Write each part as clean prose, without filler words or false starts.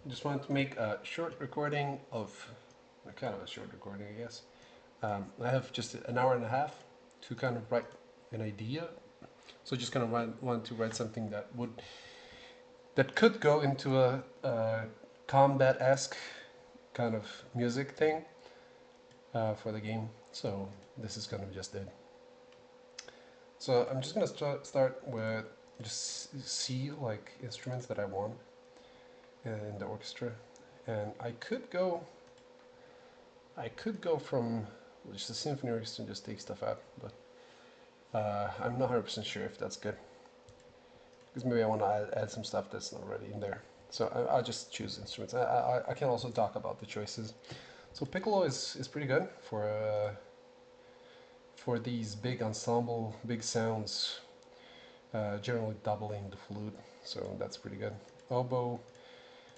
Just wanted to make a short recording of, kind of a short recording, I guess. I have just an hour and a half to kind of write an idea. So just kind of want to write something that could go into a combat-esque kind of music thing for the game. So this is kind of just it. So I'm just gonna start with just see like instruments that I want in the orchestra, and I could go from just a symphony orchestra and just take stuff out, but I'm not 100% sure if that's good because maybe I want to add some stuff that's not already in there. So I'll just choose instruments. I can also talk about the choices. So piccolo is pretty good for these big ensemble, big sounds, generally doubling the flute. So that's pretty good. Oboe,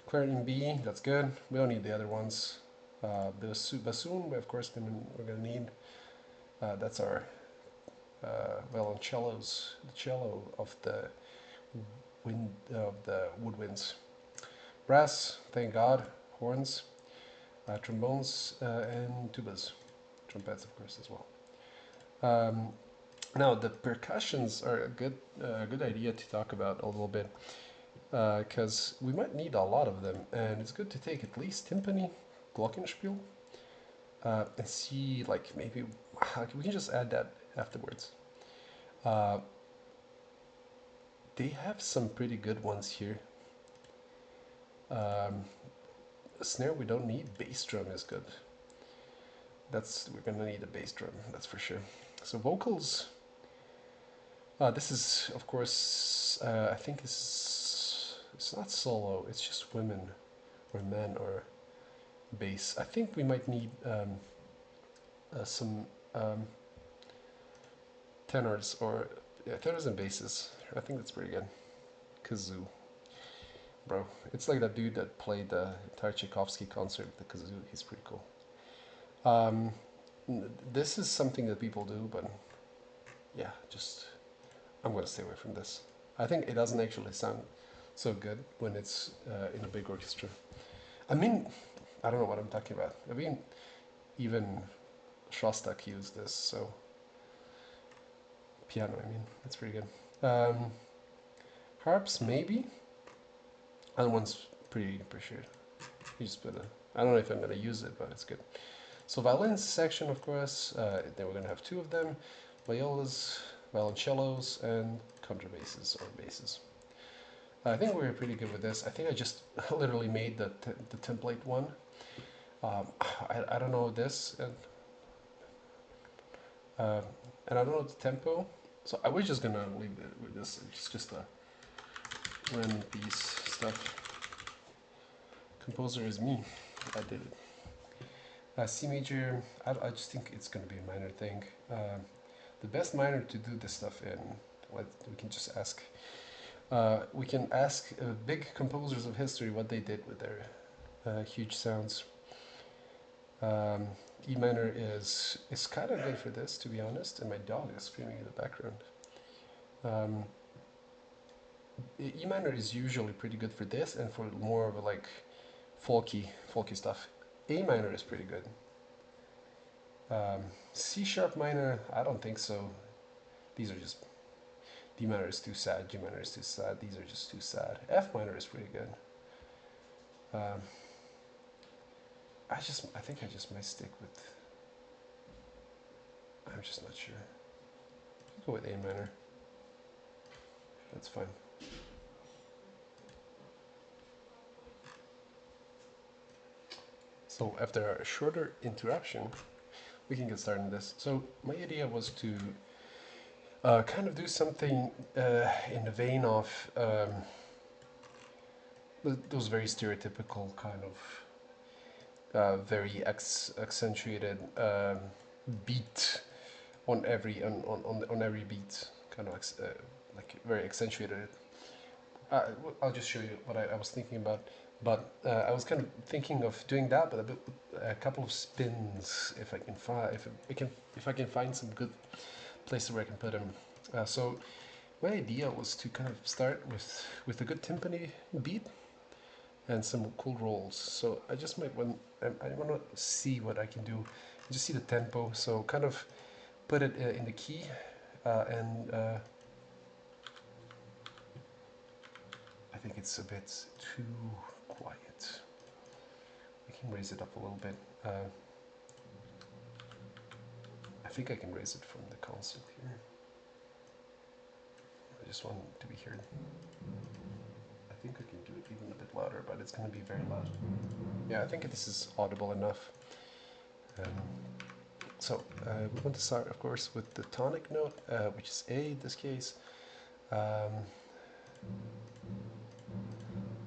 clarinet B, that's good. We don't need the other ones. Bassoon, of course, we're gonna need. That's our violoncellos, the cello of the woodwinds. Brass, thank God. Horns, trombones, and tubas. Trumpets, of course, as well. Um, Now the percussions are a good idea to talk about a little bit because we might need a lot of them, and it's good to take at least timpani, glockenspiel, and see like maybe we can just add that afterwards. Uh, they have some pretty good ones here. Um, Snare we don't need. Bass drum is good. We're gonna need a bass drum, that's for sure. So vocals. This is of course I think it's not solo. It's just women or men or bass. I think we might need some tenors or tenors and basses. I think that's pretty good. Kazoo, bro. It's like that dude that played the entire Tchaikovsky concert with the kazoo. He's pretty cool. Um, this is something that people do, but yeah, just I'm gonna stay away from this. I think it doesn't actually sound so good when it's in a big orchestra. I mean, I don't know what I'm talking about. I mean, even Shostak used this, so piano. I mean, that's pretty good. Harps, maybe. Other one's pretty sure. You just put a. I don't know if I'm gonna use it, but it's good. So violins section, of course. Then we're gonna have two of them: violas, violoncellos, and contrabasses or basses. I think we're pretty good with this. I think I just literally made the template one. I don't know this, uh, and I don't know the tempo. So I was just gonna leave it with this. It's just a random piece stuff. Composer is me. I did it. C major. I just think it's gonna be a minor thing. The best minor to do this stuff in. We can just ask. We can ask big composers of history what they did with their huge sounds. E minor is kind of good for this, to be honest, and my dog is screaming in the background. E minor is usually pretty good for this and for more of a like folky stuff. A minor is pretty good. C sharp minor, I don't think so. These are just D minor is too sad, G minor is too sad. These are just too sad. F minor is pretty good. I think I just might stick with. I'm just not sure. I'll go with A minor. That's fine. So after a shorter interruption, we can get started on this. So my idea was to kind of do something in the vein of those very stereotypical kind of very accentuated beat on every beat, kind of like very accentuated. I'll just show you what I was thinking about. But I was kind of thinking of doing that, but a couple of spins, if I can find, if I can find some good places where I can put them. So my idea was to kind of start with a good timpani beat, and some cool rolls. So I just might want, I want to see what I can do. Just see the tempo. So kind of put it in the key and I think it's a bit too quiet. I can raise it up a little bit. I think I can raise it from the console here. I just want it to be heard. I think I can do it even a bit louder, but it's going to be very loud. Yeah, I think this is audible enough. So we want to start, of course, with the tonic note, which is A in this case. And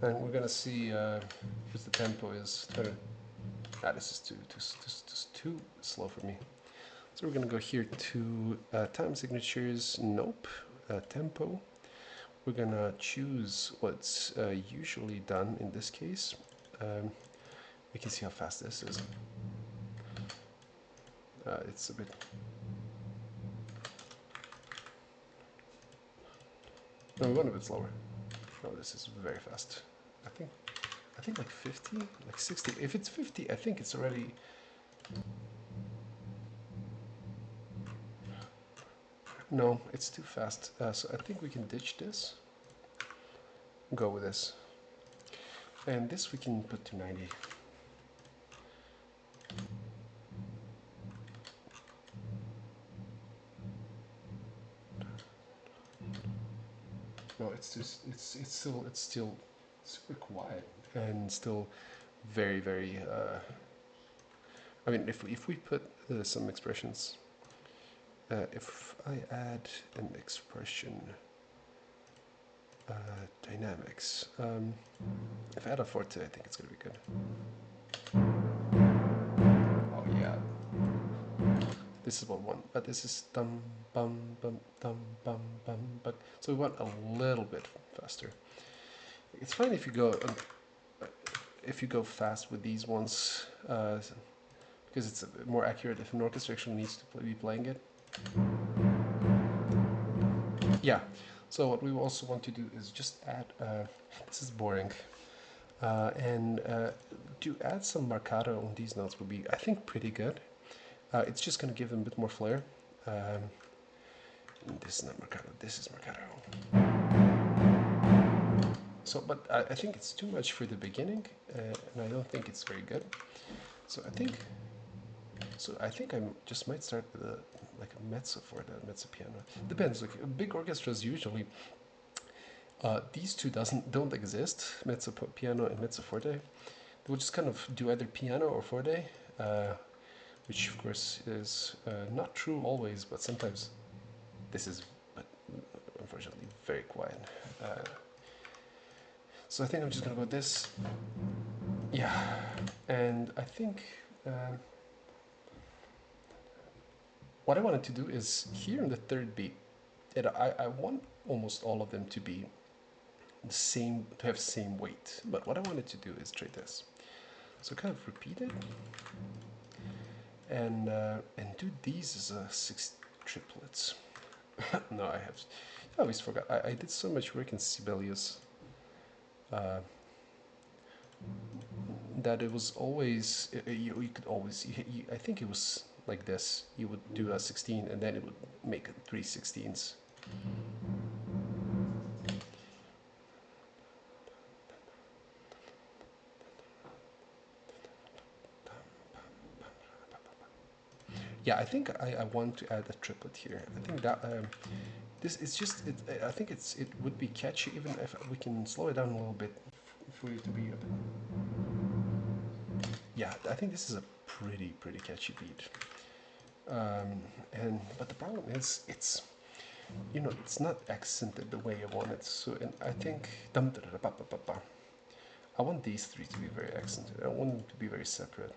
we're going to see what the tempo is. This is too slow for me. So we're going to go here to time signatures, nope, tempo. We're going to choose what's usually done in this case. We can see how fast this is. It's a bit... No, we want a bit slower. No, this is very fast. I think like 50, like 60. If it's 50, I think it's already... No, it's too fast. So I think we can ditch this. Go with this. And this we can put to 90. No, it's still super quiet and still very, very. I mean, if we put some expressions, if I add an expression, dynamics. If I add a forte, I think it's gonna be good. Oh yeah. This is 1/1, but this is dum bum bum dum bum bum. But so we want a little bit faster. It's fine if you go fast with these ones, because it's more accurate if an orchestration needs to be playing it. Yeah. So what we also want to do is just add. This is boring, and to add some marcato on these notes would be, I think, pretty good. It's just going to give them a bit more flair. This is not marcato. This is marcato. So, but I think it's too much for the beginning, and I don't think it's very good. So I think I just might start with like a mezzo for the mezzo piano. Depends. Like big orchestras usually, these two don't exist. Mezzo piano and mezzo forte. They will just kind of do either piano or forte, which of course is not true always, but sometimes this is, but unfortunately, very quiet. So I think I'm just gonna go with this. Yeah, and I think what I wanted to do is here in the third beat, I want almost all of them to be the same, to have same weight. But what I wanted to do is try this. So kind of repeat it, and do these as 6 triplets. No, I always forgot. I did so much work in Sibelius that it was always you could always I think it was like this. You would do a 16 and then it would make 3 16s. Yeah, I think I want to add a triplet here. I think that this is just I think it would be catchy even if we can slow it down a little bit for it to be a bit. Yeah, I think this is a pretty catchy beat. But the problem is it's it's not accented the way I want it. So and I think I want these 3 to be very accented. I want them to be very separate.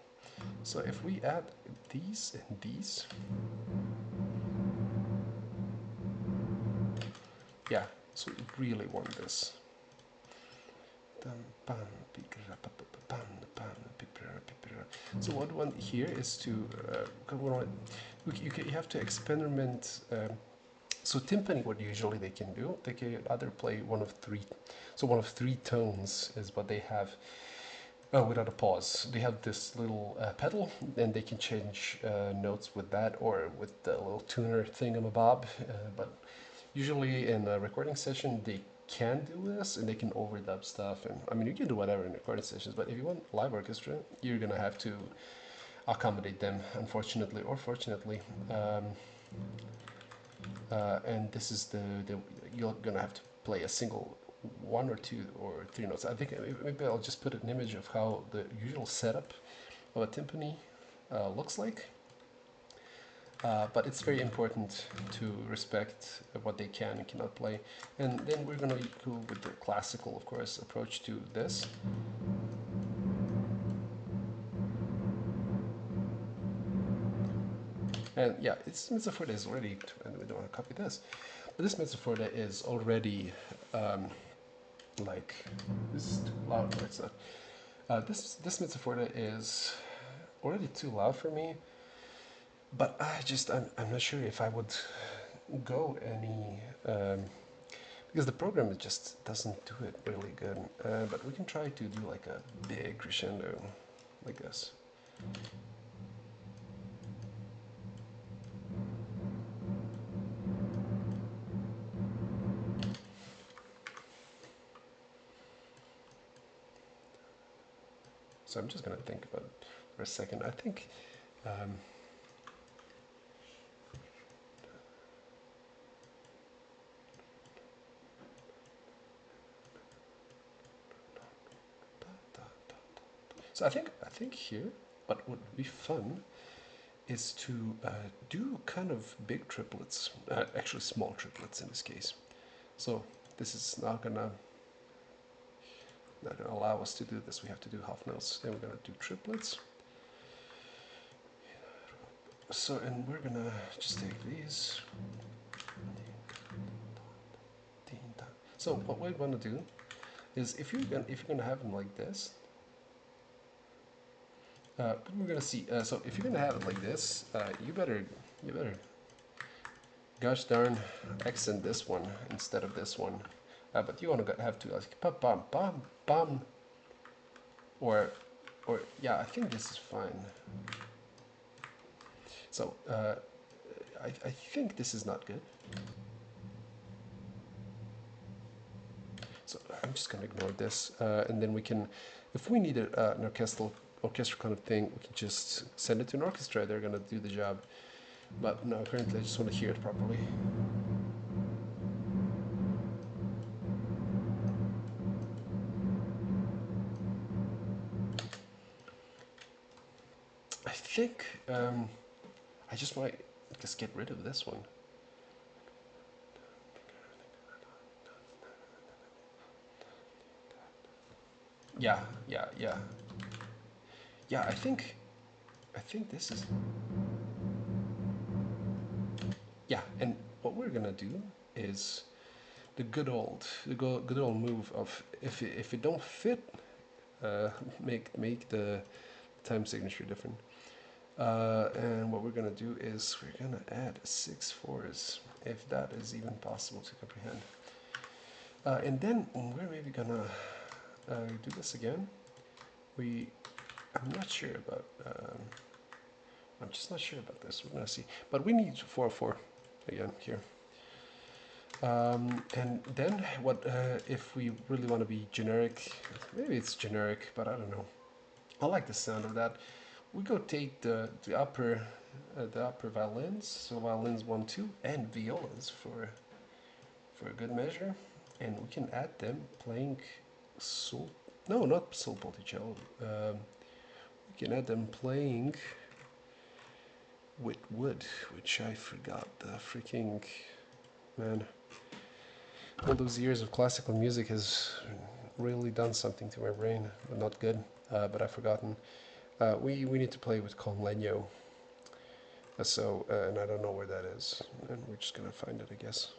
So if we add these and these, yeah, so we really want this. So what we want here is to, you have to experiment. So timpani, what usually they can do, they can either play one of 3. So one of three tones is what they have. Without a pause. They have this little pedal, and they can change notes with that or with the little tuner thingamabob. But usually in a recording session, they can do this, and they can overdub stuff. And I mean, you can do whatever in recording sessions, but if you want live orchestra, you're gonna have to accommodate them, unfortunately or fortunately. And this is the you're gonna have to play a single one or two or three notes. I think maybe I'll just put an image of how the usual setup of a timpani looks like. But it's very important to respect what they can and cannot play. And then we're going to go with the classical, of course, approach to this. And yeah, it's mezzoforte is already, and we don't want to copy this, but this mezzoforte is already like, this is too loud, no it's not. This mezzoforte is already too loud for me, but I'm not sure if I would go any, because the program just doesn't do it really good. But we can try to do like a big crescendo like this. So I'm just gonna think about it for a second. I think so I think here what would be fun is to do kind of big triplets, actually small triplets in this case. So this is not gonna allow us to do this. We have to do half notes. Then we're gonna do triplets. So, and we're gonna just take these. So what we want to do is if you're gonna have them like this, we're gonna see. So if you're gonna have it like this, you better gosh darn accent this one instead of this one. But you want to have to like bum bum bum bum, or yeah, I think this is fine. So I think this is not good. So I'm just gonna ignore this, and then we can, if we need an orchestral kind of thing, we can just send it to an orchestra. They're gonna do the job. But no, currently I just want to hear it properly. I think I just might just get rid of this one. Yeah. Yeah, I think this is. Yeah, and what we're gonna do is the good old move of if it don't fit, make the time signature different. And what we're gonna do is we're gonna add 6 fours, if that is even possible to comprehend. And then we're maybe gonna do this again. I'm not sure about. I'm just not sure about this. We're gonna see, but we need 4/4 again here. And then what if we really want to be generic? Maybe it's generic, but I don't know. I like the sound of that. We go take the upper violins, so violins 1, 2, and violas for a good measure, and we can add them playing sol. No, not sol ponticello. We can add them playing with wood, which I forgot. The freaking man. All those years of classical music has really done something to my brain, but not good. But I've forgotten. We need to play with con legno. So, and I don't know where that is. And we're just gonna find it, I guess.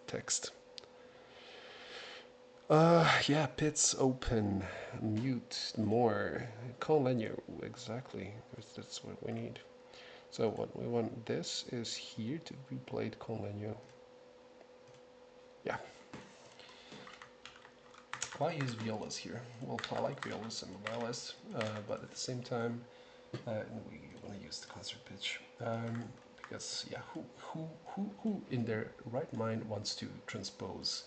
Text. Yeah, pits open, mute more. Con legno, exactly. That's what we need. So what we want, this is here to be played con legno. Yeah. why use violas here? Well, I like violas, I'm a violist, but at the same time, we want to use the concert pitch. Because yeah, who in their right mind wants to transpose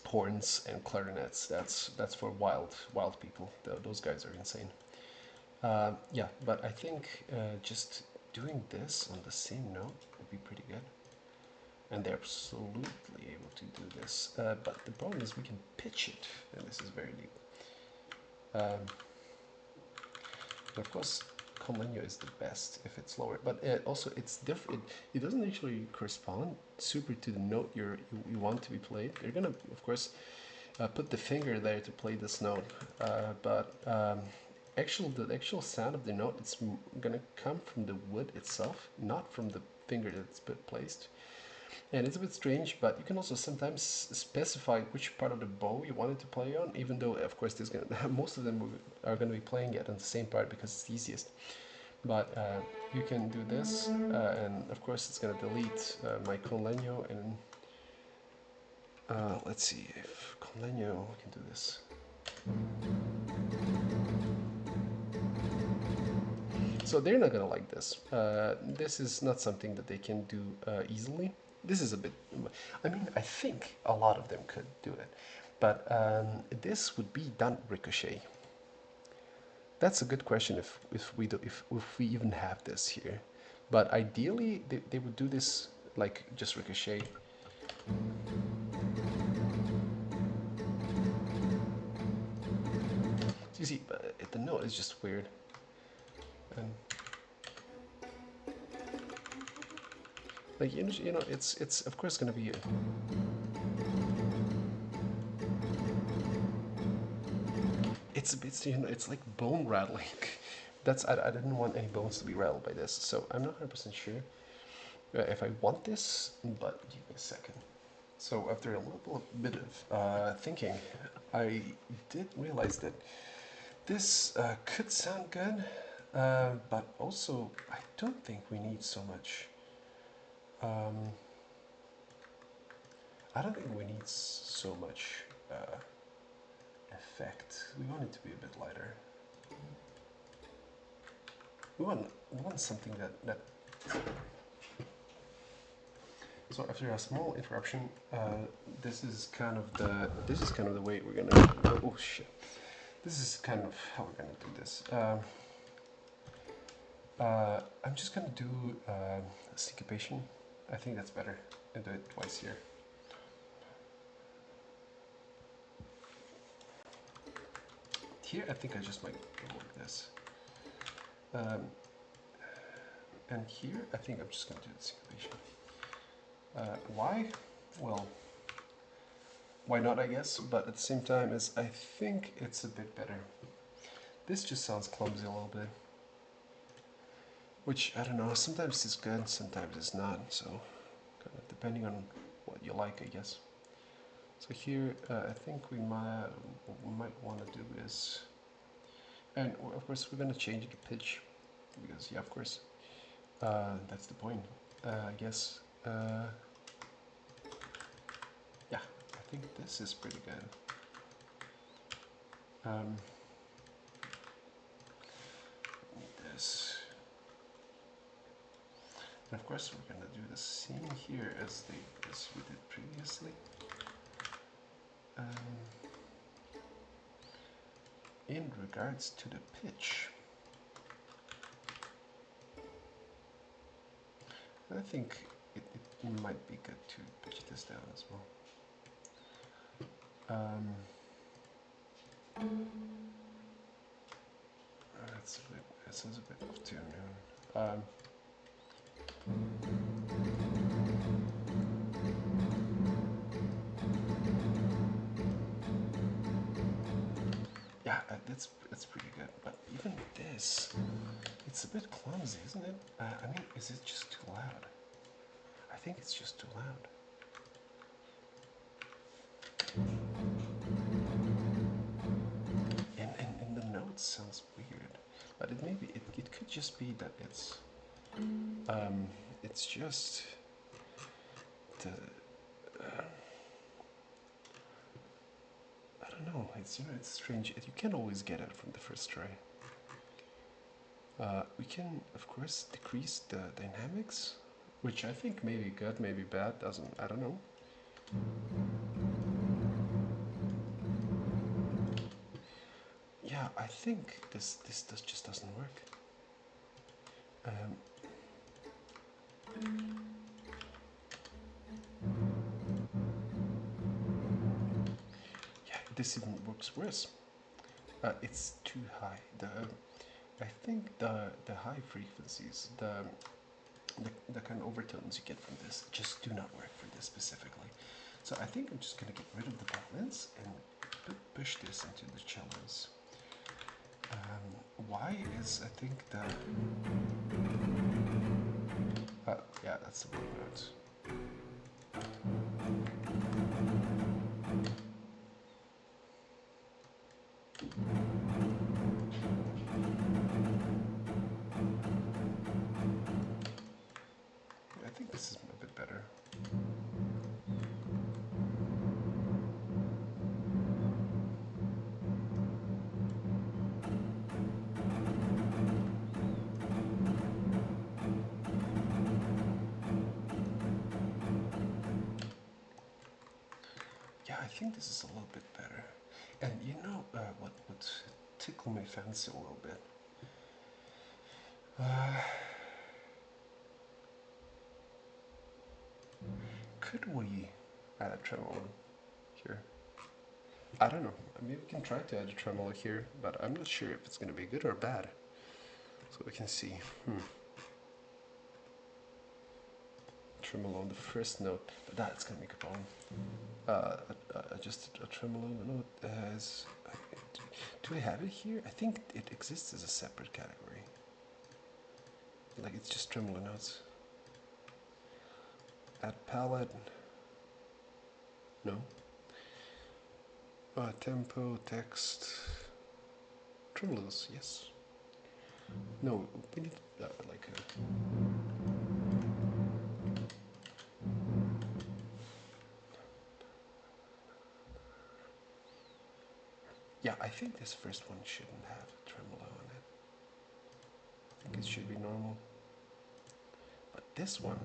horns and clarinets? That's for wild people. Those guys are insane. Yeah, but I think just doing this on the same note would be pretty good. And they're absolutely able to do this. But the problem is we can pitch it, and this is very deep. Of course, Conlenio is the best if it's lower, but also it's different. It doesn't actually correspond super to the note you want to be played. You're gonna, of course, put the finger there to play this note, but the actual sound of the note, it's gonna come from the wood itself, not from the finger that's placed. And it's a bit strange, but you can also sometimes specify which part of the bow you want it to play on, even though, of course, most of them are going to be playing it on the same part because it's the easiest. But you can do this, and of course, it's going to delete my Conlenio, and let's see if Conlenio can do this. So they're not going to like this. This is not something that they can do easily. This is a bit, I mean, I think a lot of them could do it, but this would be done ricochet. That's a good question if we even have this here, but ideally they would do this like just ricochet. So you see, the note is just weird, and like you know, it's of course going to be. It's a bit, you know, it's like bone rattling. I didn't want any bones to be rattled by this, so I'm not 100% sure if I want this, but give me a second. So after a little bit of thinking, I did realize that this could sound good, but also I don't think we need so much. I don't think we need so much effect. We want it to be a bit lighter. We want something that. So after a small interruption, this is kind of the way we're gonna. Oh shit! This is kind of how we're gonna do this. I'm just gonna do syncopation. I think that's better. And do it twice here. Here, I think I just might go like this. And here, I think I'm just going to do the syncopation. Why? Well, why not, I guess, but at the same time, I think it's a bit better. This just sounds clumsy a little bit. Which, I don't know, sometimes it's good, sometimes it's not, so kind of depending on what you like, I guess. So here, I think we might want to do is, and of course we're going to change the pitch, because yeah, of course, that's the point, I guess. Yeah, I think this is pretty good. This, and of course we're going to do the same here as we did previously. In regards to the pitch, I think it might be good to pitch this down as well. That sounds a bit off tune. Yeah, that's pretty good. But even this, it's a bit clumsy, isn't it? I mean, is it just too loud? I think it's just too loud. And the notes sounds weird, but it could just be that it's just the don't know. It's it's strange. You can't always get it from the first try. We can, of course, decrease the dynamics, which I think may be good, maybe bad. Doesn't I don't know. Yeah, I think this just doesn't work. Yeah, this even works worse. It's too high. I think the high frequencies, the kind of overtones you get from this just do not work for this specifically. So I think I'm just gonna get rid of the violins and push this into the cellos. Why is I think the yeah, that's the wrong note. I think this is a bit better. Yeah, I think this is a little bit better. And you know what would tickle my fancy a little bit? Could we add a tremolo here? I don't know. Maybe we can try to add a tremolo here, but I'm not sure if it's going to be good or bad. So we can see. Tremolo on the first note, but that's going to make a problem. Just a tremolo note as. Do I have it here? I think it exists as a separate category. Like it's just tremolo notes. Add palette. No. Tempo, text. Tremolos, yes. No, we need like a. Yeah, I think this first one shouldn't have tremolo on it. I think it should be normal. But this one.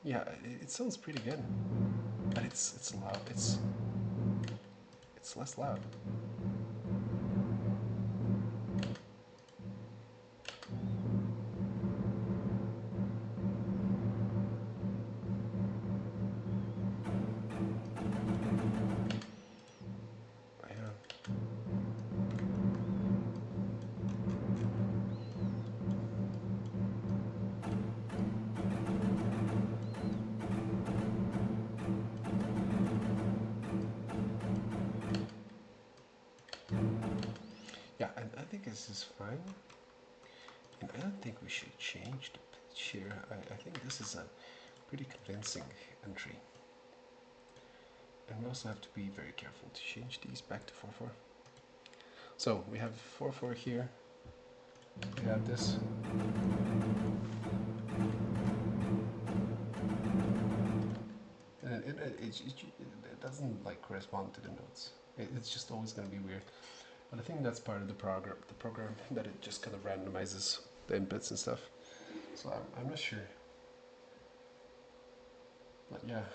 Yeah, it sounds pretty good. But it's loud. It's less loud. Yeah, and I think this is fine. And I don't think we should change the pitch here. I think this is a pretty convincing entry. And we also have to be very careful to change these back to 4/4. So we have 4/4 here. We have this. And it doesn't like correspond to the notes. It's just always going to be weird. But I think that's part of the program that it just kind of randomizes the inputs and stuff. So I'm not sure. But yeah.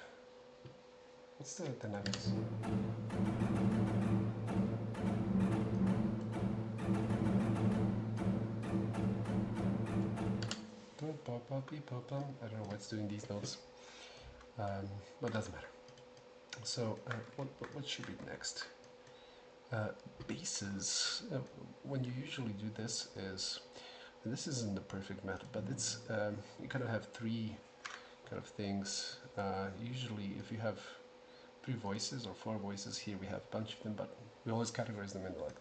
What's the dynamics? I don't know what's doing these notes. But it doesn't matter. So what should be next? Basses. When you usually do this isn't the perfect method, but it's you kind of have three kind of things. Usually, if you have 3 voices or 4 voices, here we have a bunch of them, but we always categorize them in like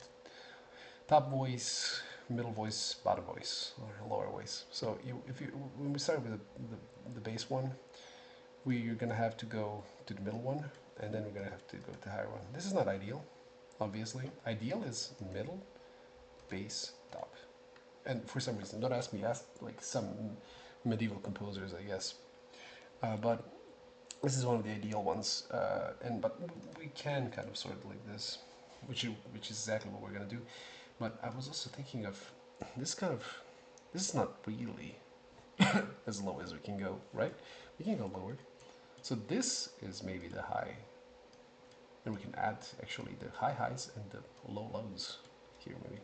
top voice, middle voice, bottom voice, or lower voice. So when we start with the bass one, we're gonna have to go to the middle one, and then we're gonna have to go to the higher one. This is not ideal, obviously. Ideal is middle, bass, top. And for some reason, don't ask me, ask like some medieval composers, I guess. But this is one of the ideal ones, but we can kind of sort it like this, which is exactly what we're gonna do. But I was also thinking of this kind of. This is not really as low as we can go, right? We can go lower. So this is maybe the high, and we can add actually the high highs and the low lows here maybe.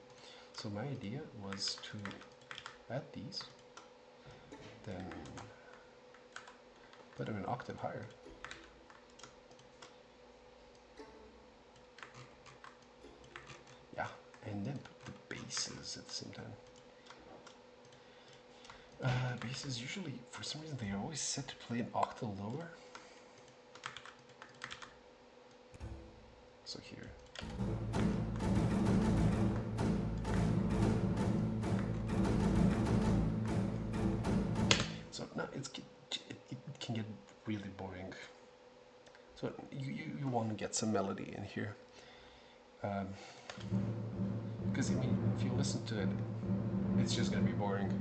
So my idea was to add these, then put them an octave higher. Yeah, and then put the basses at the same time. Basses usually, for some reason, they are always set to play an octave lower. So here. So now it can get really boring. So you want to get some melody in here. Because I mean, if you listen to it, it's just gonna be boring.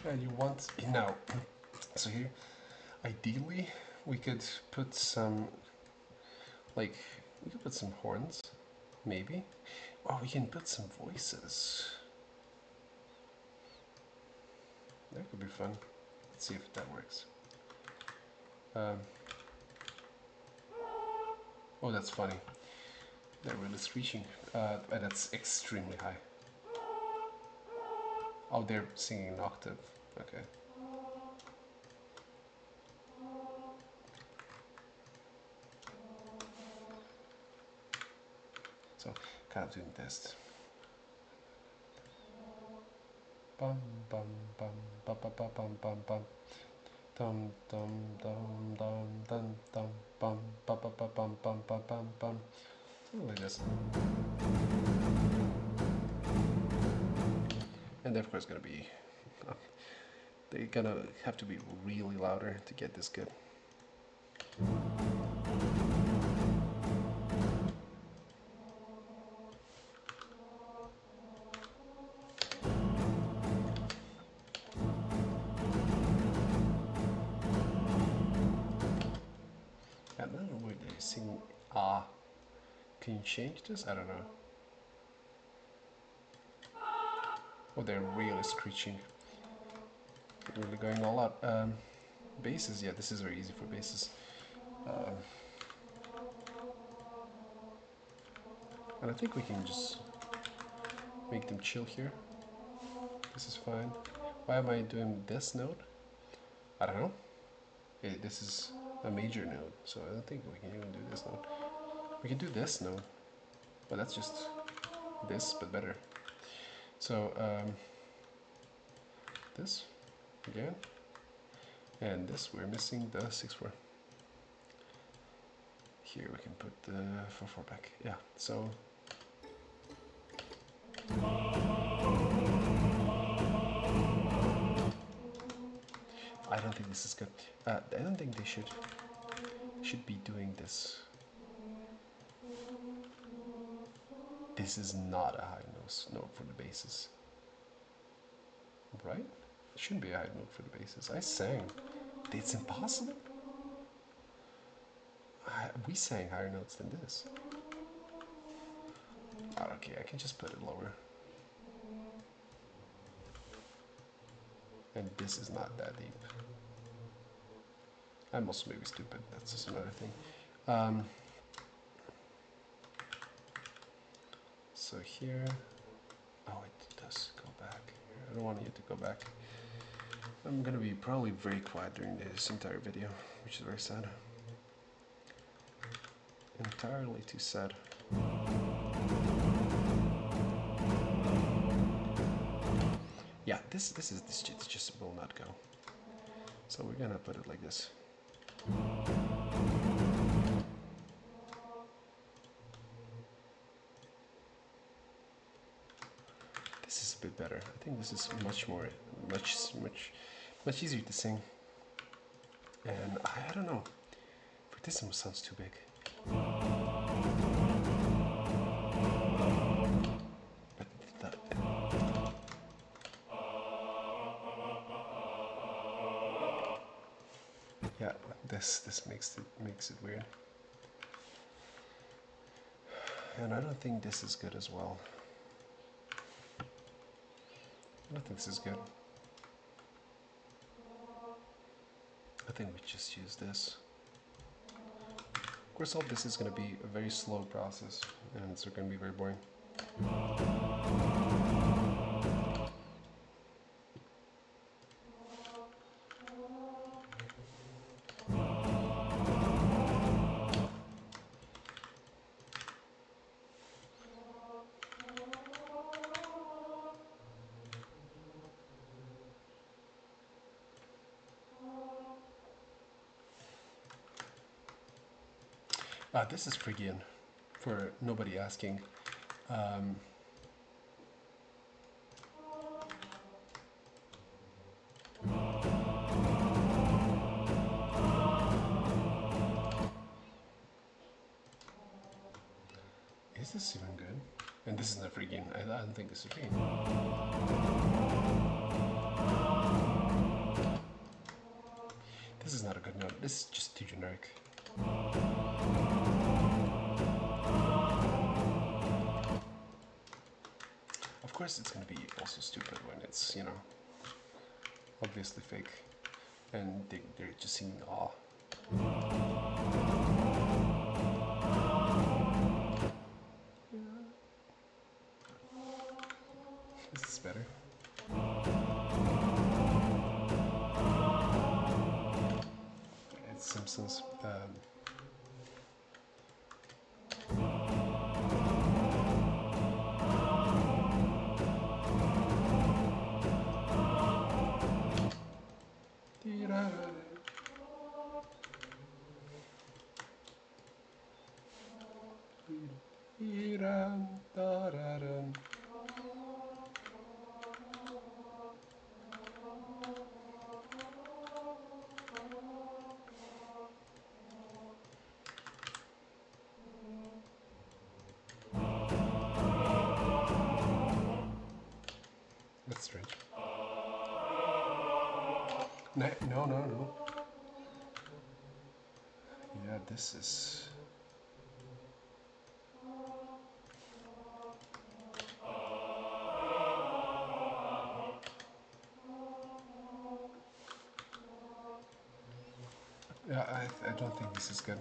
And you want now. So here, ideally, we could put some, like, we could put some horns, maybe. Or we can put some voices. That could be fun. Let's see if that works. Oh, that's funny. They're really screeching. That's extremely high. Oh, they're singing an octave. Okay. So, kind of doing this. Bum bum bum bum bum bum bum bum bum. Dum dum dum dum dum dum bum bum bum bum bum bum bum bum. Something like this. And they're of course gonna be. They're gonna have to be really louder to get this good. I don't know where they sing ah. Can you change this? I don't know. Oh, they're really screeching. Really going all out. Basses, yeah, this is very easy for basses. And I think we can just make them chill here. This is fine. Why am I doing this note? I don't know. This is a major note, so I don't think we can even do this note. We can do this note, but that's just this, but better. So, this again, and this we're missing the 6/4. Here we can put the 4/4 back. Yeah, so. I don't think this is good. I don't think they should be doing this. This is not a high note for the basses, right? It shouldn't be a high note for the basses. I sang. It's impossible. We sang higher notes than this. Oh, okay, I can just put it lower. And this is not that deep. I'm also maybe stupid. That's just another thing. So here, oh, it does go back. I don't want you to go back. I'm gonna be probably very quiet during this entire video, which is very sad. Entirely too sad. Yeah, this just will not go. So we're gonna put it like this. This is a bit better. I think this is much easier to sing. I don't know. Fortissimo sounds too big. But that, yeah, this makes it weird. And I don't think this is good as well. I don't think this is good. I think we just use this. Of course, all this is going to be a very slow process, and it's going to be very boring. This is Phrygian, for nobody asking. Is this even good? And this is not Phrygian. I don't think this is Phrygian. This is not a good note. This is just too generic. Of course, it's going to be also stupid when it's, you know, obviously fake, and they're just singing awe. This is better. It's Simpsons. That's strange. No. Yeah, this is... Yeah, I don't think this is good.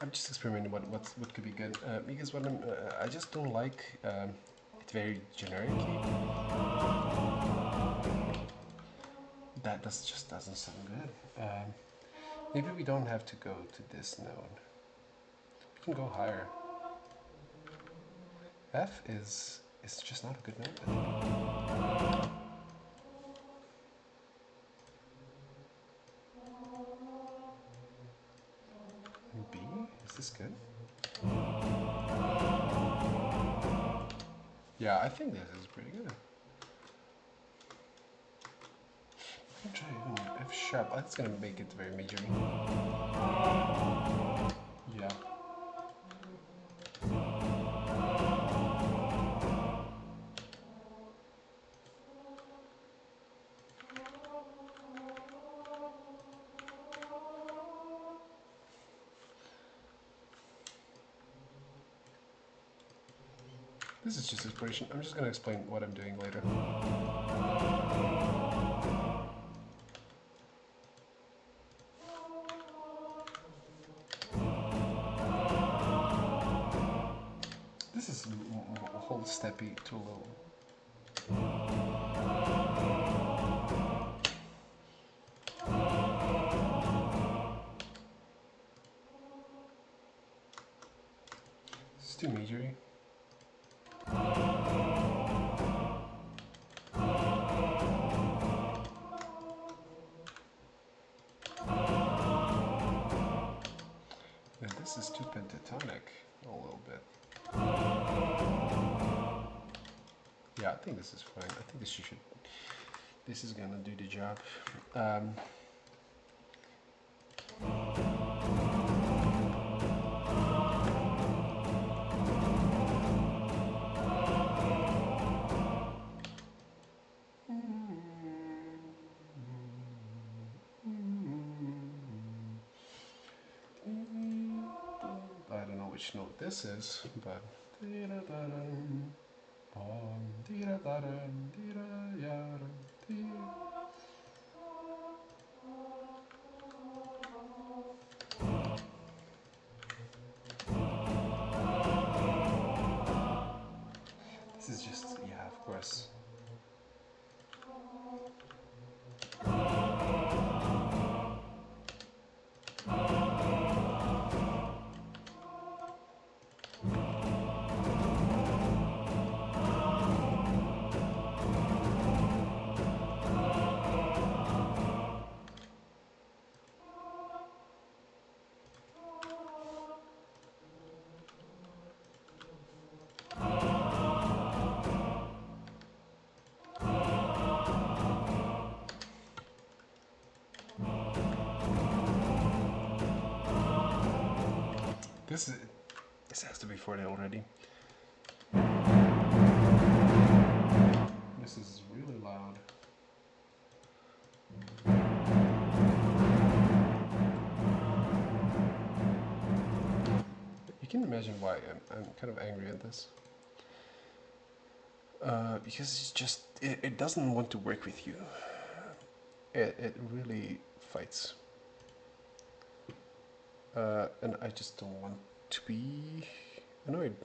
I'm just experimenting what could be good, because what I just don't like it very generically. That just doesn't sound good. Maybe we don't have to go to this note. We can go higher. F is just not a good note, I think. And B, is this good? Yeah, I think this is pretty good. I'm try even F sharp. That's gonna make it very major. Yeah. This is just inspiration. I'm just gonna explain what I'm doing later. This is a whole steppy too low. It's too meagery. And this is too pentatonic a little bit. Yeah, I think this is fine. I think this should. This is gonna do the job. I don't know which note this is, but this is just, yeah, of course. This has to be 40 already. This is really loud. You can imagine why I'm kind of angry at this. Because it's just, it doesn't want to work with you. It really fights. And I just don't want to be annoyed.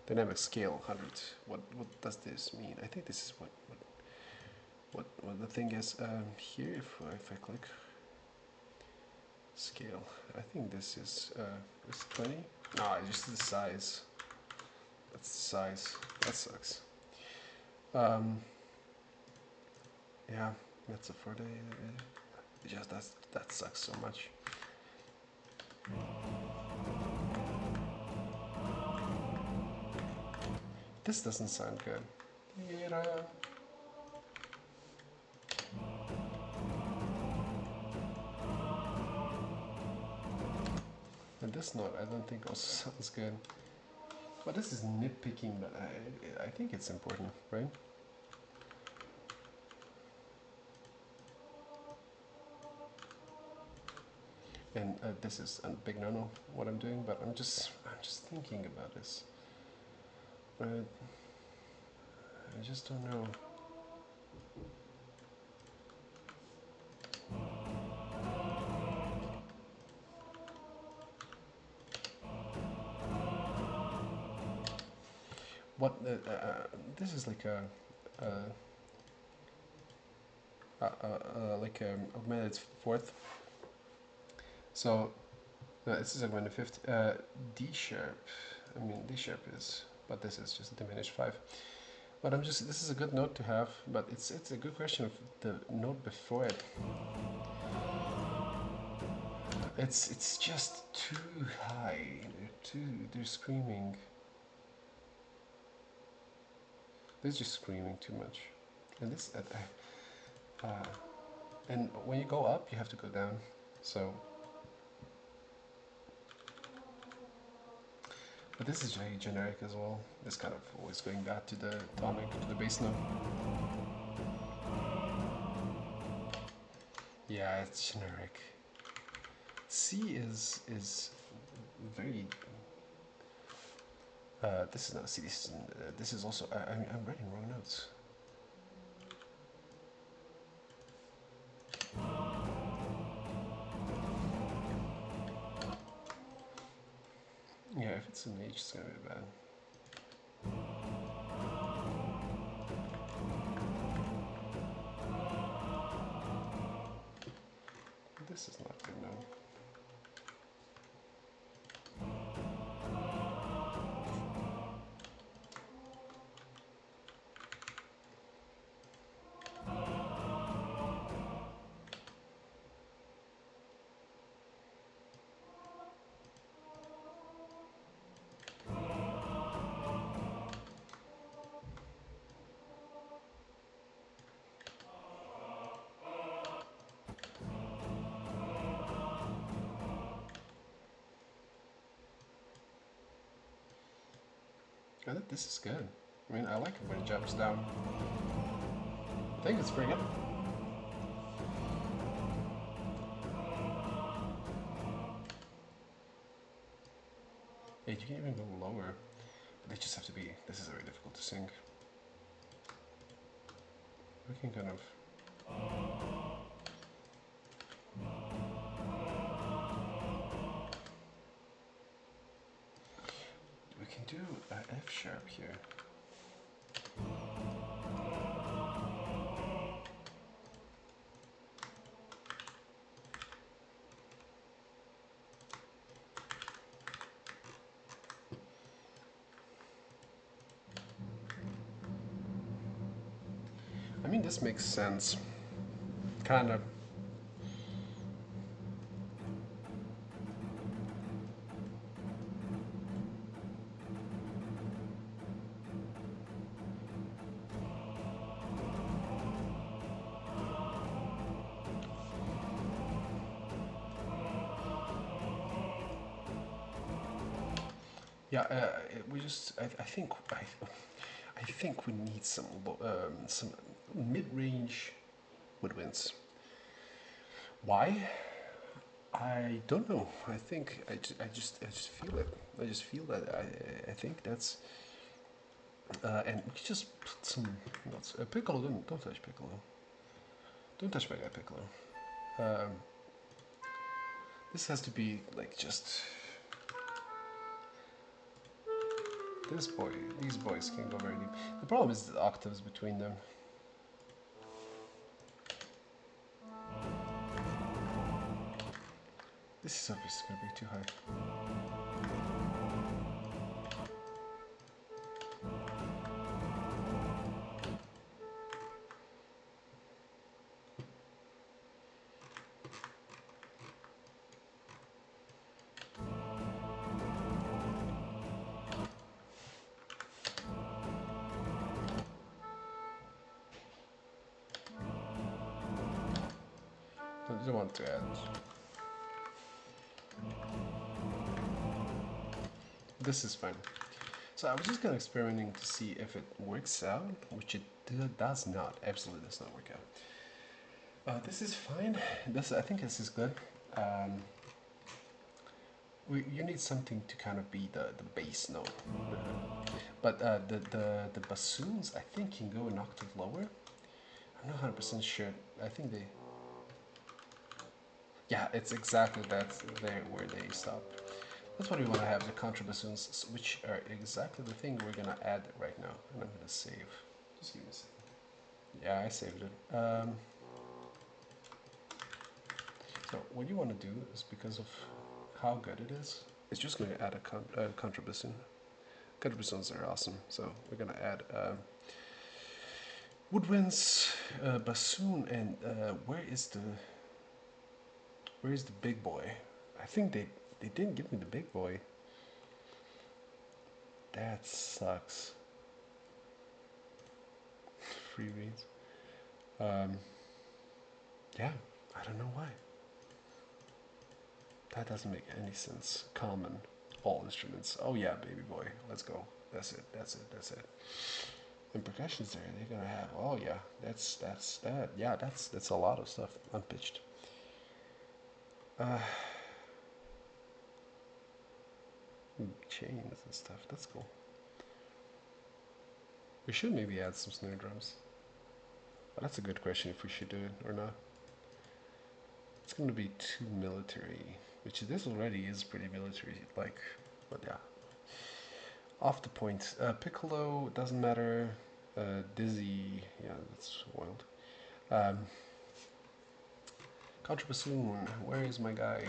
Dynamic scale 100. What does this mean? I think this is what the thing is. Here, if I click scale, I think this is 20. No, it's just the size. That's the size. That sucks. Yeah, that's a 40. Just that sucks so much. This doesn't sound good. And this note I don't think also sounds good. But this is nitpicking, but I think it's important, right? And this is a big no-no what I'm doing, but I'm just thinking about this. But I just don't know. What this is like a augmented fourth. So this is augmented fifth. D sharp. I mean D sharp is, but this is just a diminished 5. But this is a good note to have, but it's a good question of the note before it. It's just too high. They're screaming. They're just screaming too much. And this and when you go up, you have to go down. So, but this is very generic as well. This kind of always going back to the tonic, to the bass note. Yeah, it's generic. C is very. This is not a C. This is also. I'm writing wrong notes. Yeah, if it's an H, it's gonna be bad. This is not good now. I think this is good. I mean, I like it when it jumps down. I think it's pretty good. Yeah, you can even go lower. But they just have to be. This is very difficult to sing. We can kind of. We can do an F sharp here. I mean, this makes sense. Kind of. Yeah, we just. I think we need some mid-range woodwinds. Why? I don't know. I think I just feel it. I just feel that. I think that's. And we could just put some notes. Piccolo, don't touch Piccolo. Don't touch my guy Piccolo. This has to be like just. This boy, these boys can go very deep. The problem is the octaves between them. This is obviously going to be too high. I don't want to add. This is fine. So I was just kind of experimenting to see if it works out, which it does not. Absolutely does not work out. This is fine. I think this is good. You need something to kind of be the bass note. But the bassoons, I think, can go an octave lower. I'm not 100% sure. I think they. Yeah, it's exactly there where they stop. That's what we want to have, the contrabassoons, which are exactly the thing we're gonna add right now. And I'm gonna save. Just give me a second. Yeah, I saved it. So what you want to do is, because of how good it is, it's just going to add a contrabassoon. Contrabassoons are awesome, so we're going to add woodwinds, bassoon, and where is the big boy? I think they didn't give me the big boy. That sucks. Free reeds. Yeah, I don't know why. That doesn't make any sense. Common, all instruments. Oh yeah, baby boy, let's go. That's it. That's it. That's it. And percussions there, they're gonna have. Oh yeah, that's that. Yeah, that's a lot of stuff unpitched. Chains and stuff. That's cool. We should maybe add some snare drums. But that's a good question if we should do it or not. It's going to be too military, which this already is pretty military like, but yeah. Off the point. Piccolo doesn't matter. Dizzy, yeah, that's wild. Contrabassoon, where is my guy?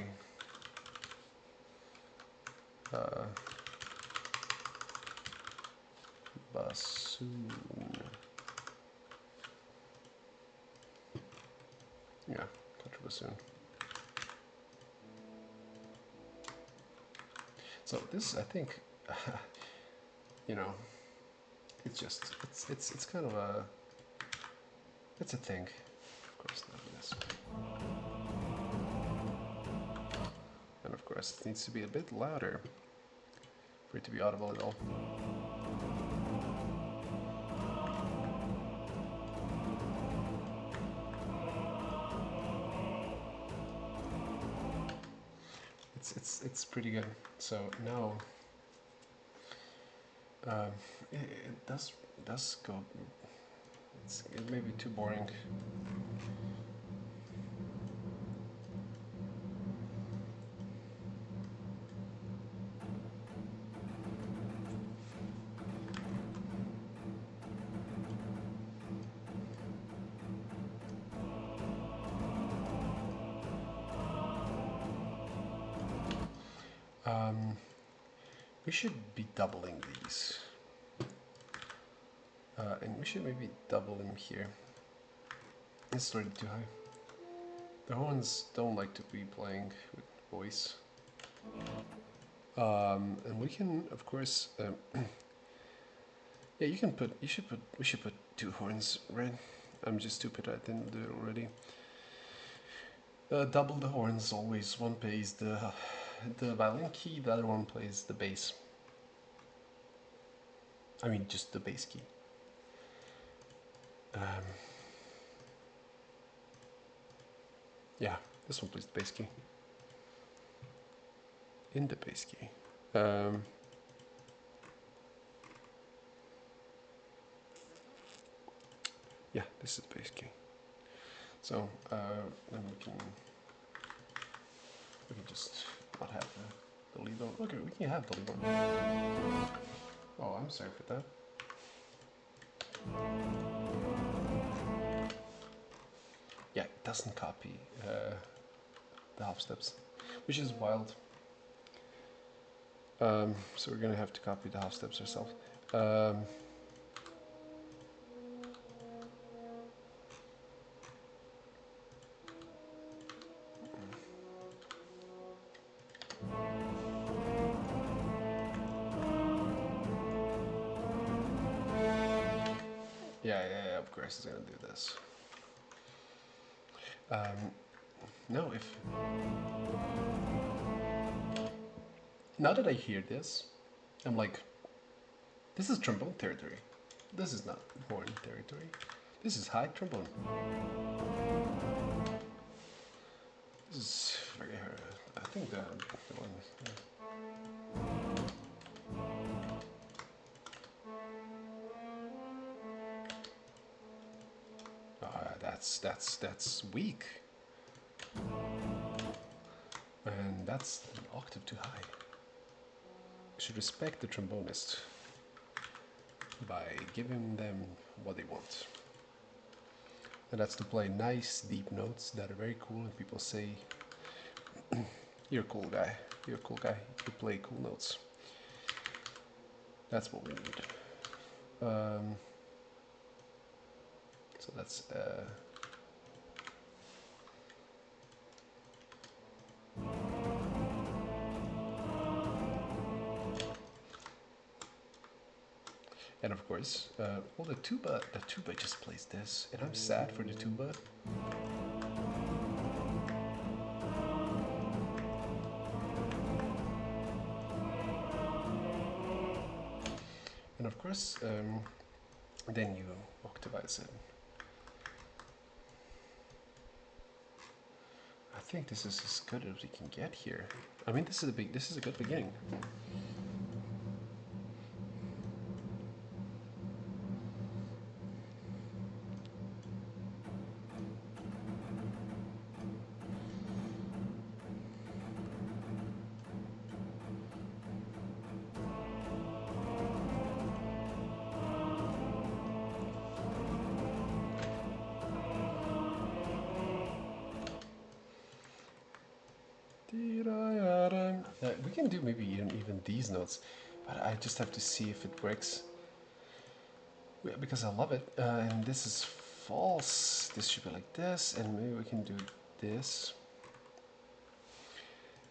Bassoon. Yeah, contrabassoon. So this, I think, you know, it's just it's kind of a it's a thing. Of course, not this. And of course, it needs to be a bit louder for it to be audible at all. It's pretty good. So now it does go. It may be too boring. We should be doubling these. And we should maybe double them here. It's already too high. The horns don't like to be playing with voice. And we can, of course, yeah, we should put 2 horns, right? I'm just stupid, I didn't do it already. Double the horns always. One plays the violin key, the other one plays the bass. I mean, just the bass key. Yeah, this one plays the bass key. In the bass key. Yeah, this is the bass key. So then we can just not have the lead on. Okay, we can have the lead on. Oh, I'm sorry for that. Yeah, it doesn't copy the half steps, which is wild. So we're gonna have to copy the half steps ourselves. Yeah, of course it's gonna do this. No, if... Now that I hear this, I'm like, this is trombone territory. This is not horn territory. This is high trombone. This is very hard. I think the one... that's weak. And that's an octave too high. You should respect the trombonist by giving them what they want. And that's to play nice deep notes that are very cool, and people say, you're a cool guy, you're a cool guy, you play cool notes. That's what we need. So that's and of course, well, the tuba just plays this, and I'm sad for the tuba. And of course, then you octavize it. I think this is as good as we can get here. I mean, this is a good beginning. can do maybe even these notes, but I just have to see if it works. Yeah, because I love it. And this is false. This should be like this, and maybe we can do this.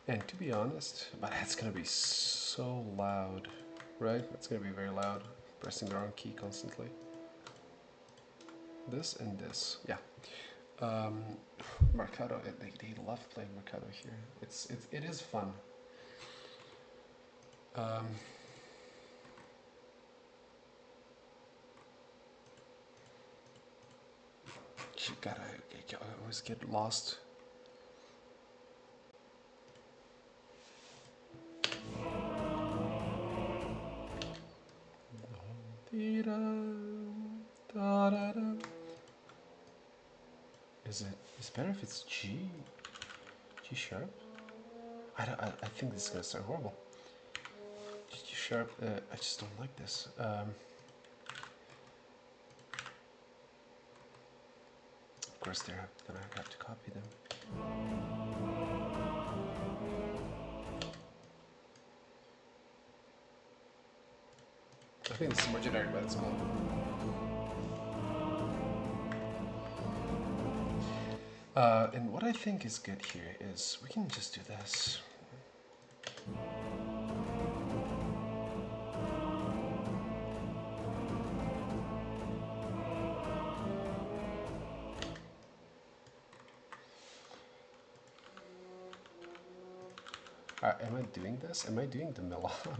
And to be honest, but that's gonna be so loud, right? It's gonna be very loud, pressing the wrong key constantly. This and this, yeah. Marcato, they love playing Marcato here. It is fun. You gotta always get lost. Is it better if it's G sharp? I think this is gonna start horrible. G sharp. I just don't like this. Of course, then I have to copy them. I think this is more generic, but it's cool. And what I think is good here is we can just do this. Am I doing this? Am I doing the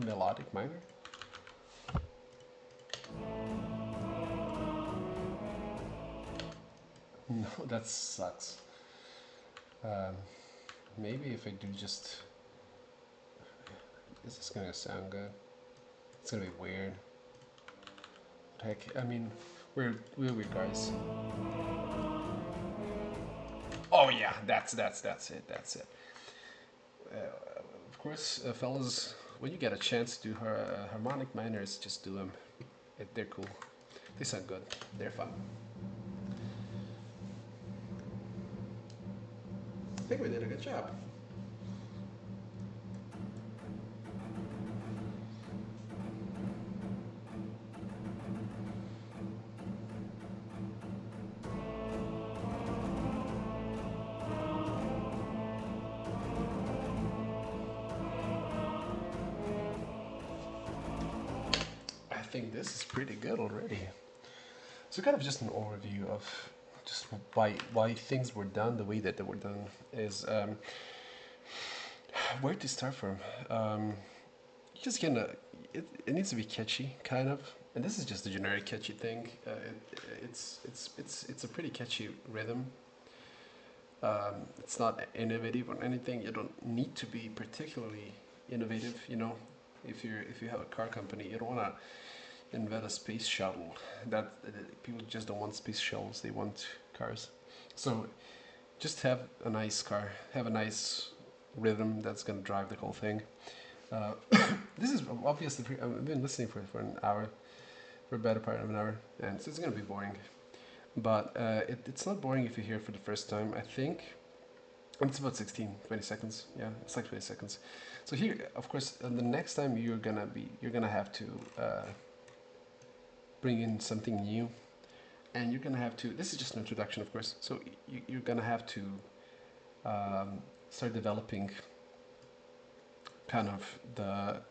melodic minor? No, that sucks. Maybe if I do just... This is gonna sound good. It's gonna be weird. What heck? I mean, we're weird guys. Oh yeah, that's it. That's it. Of course, fellas, when you get a chance to do harmonic minors, just do them. They're cool. They sound good. They're fun. I think we did a good job. I think this is pretty good already. So kind of just an overview of just why things were done the way that they were done is where to start from. You just gonna it needs to be catchy, kind of, and this is just a generic catchy thing. It's a pretty catchy rhythm. It's not innovative or anything. You don't need to be particularly innovative. You know, if you have a car company, you don't wanna invent a space shuttle. That people just don't want space shuttles. They want cars. So just have a nice car. Have a nice rhythm that's gonna drive the whole thing. This is obviously I've been listening for an hour, for a better part of an hour, and so it's gonna be boring. But it's not boring if you hear it for the first time. I think it's about 20 seconds. Yeah, it's like 20 seconds. So here, of course, the next time you're gonna have to bring in something new, and you're gonna have to. This is just an introduction, of course. So you're gonna have to start developing kind of the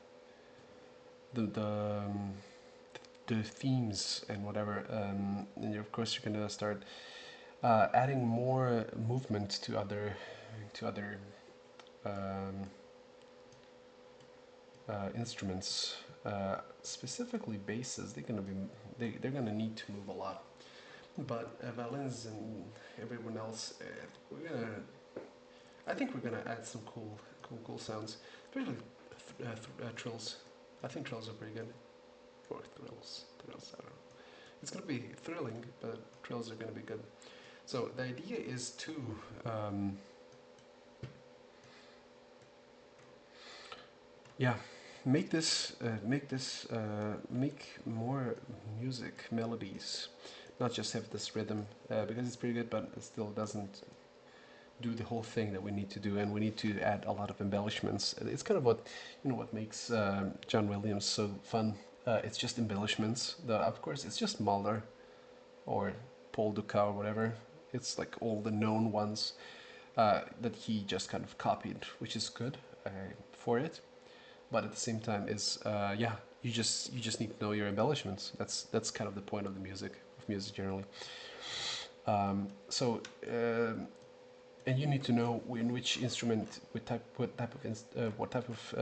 themes and whatever, and of course you're gonna start adding more movement to other instruments, specifically basses. They're gonna need to move a lot, but violins and everyone else, I think we're gonna add some cool sounds, especially trills. I think trills are pretty good. Or thrills, I don't know. It's gonna be thrilling, but trills are gonna be good. So the idea is to make more music melodies, not just have this rhythm, because it's pretty good, but it still doesn't do the whole thing that we need to do, and we need to add a lot of embellishments. It's kind of what what makes John Williams so fun. It's just embellishments. Of course, it's just Mahler or Paul Dukas or whatever. It's like all the known ones that he just kind of copied, which is good for it. But at the same time, is yeah, you just need to know your embellishments. That's kind of the point of the music generally. So and you need to know in which instrument, what type of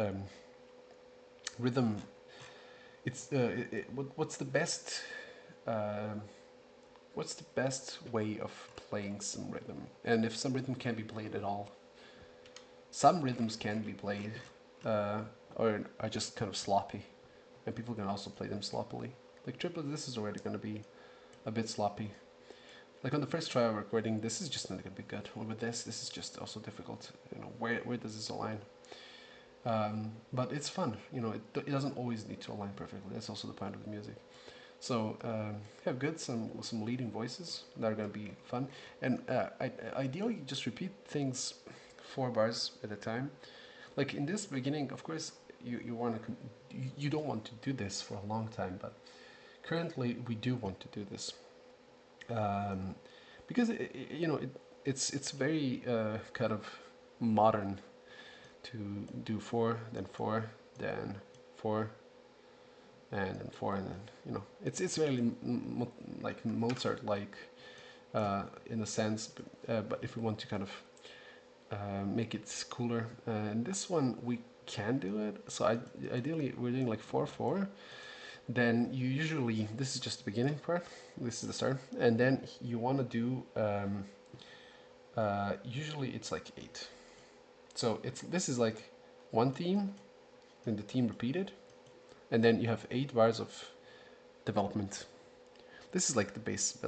rhythm. What's the best um, what's the best way of playing some rhythm, and if some rhythm can't be played at all. Some rhythms can be played, or are just kind of sloppy, and people can also play them sloppily. Like triplet, this is already going to be a bit sloppy. Like on the first try of recording, this is just not going to be good. Or with this is just also difficult. Where does this align? But it's fun. It doesn't always need to align perfectly. That's also the point of the music. So have some leading voices that are going to be fun, and ideally just repeat things 4 bars at a time. Like in this beginning, of course, you don't want to do this for a long time, but currently we do want to do this because it's very kind of modern to do 4, then 4, and then 4, and then it's really like Mozart like in a sense, but if we want to kind of make it cooler, and this one we can do it. So ideally we're doing like 4/4. Then you usually, this is just the beginning part, this is the start, and then you want to do usually it's like 8. So this is like one theme, then the theme repeated, and then you have 8 bars of development. This is like the base,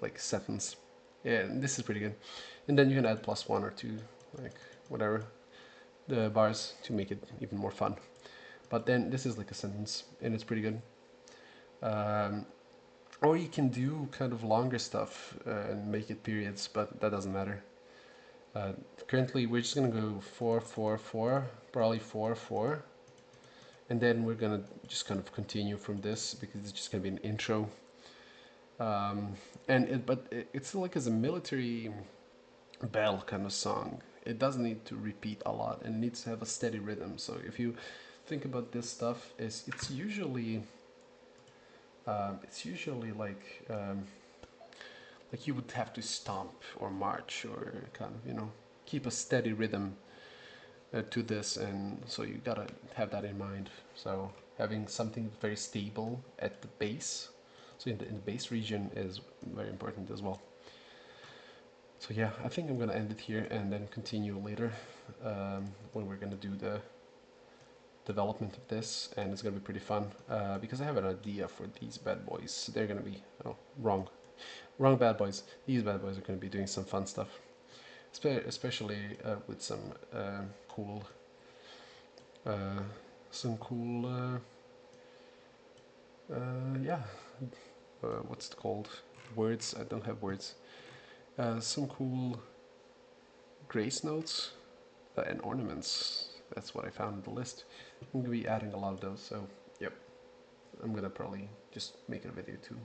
like sentence. Yeah, this is pretty good. And then you can add +1 or 2, like whatever, the bars to make it even more fun. But then this is like a sentence, and it's pretty good. Or you can do kind of longer stuff and make it periods, but that doesn't matter. Currently, we're just gonna go 4/4/4, probably 4/4, and then we're gonna just kind of continue from this because it's just gonna be an intro. But it's still like as a military bell kind of song. It doesn't need to repeat a lot, and it needs to have a steady rhythm. So if you think about this stuff, it's usually like you would have to stomp or march or kind of keep a steady rhythm to this, and so you gotta have that in mind. So having something very stable at the base, so in the bass region, is very important as well. So yeah, I think I'm gonna end it here and then continue later when we're gonna do the development of this, and it's gonna be pretty fun because I have an idea for these bad boys. They're gonna be wrong bad boys. These bad boys are gonna be doing some fun stuff, especially with some cool yeah, what's it called? Words. I don't have words. Some cool grace notes and ornaments. That's what I found in the list. I'm gonna be adding a lot of those. So yep, I'm gonna probably just make a video too.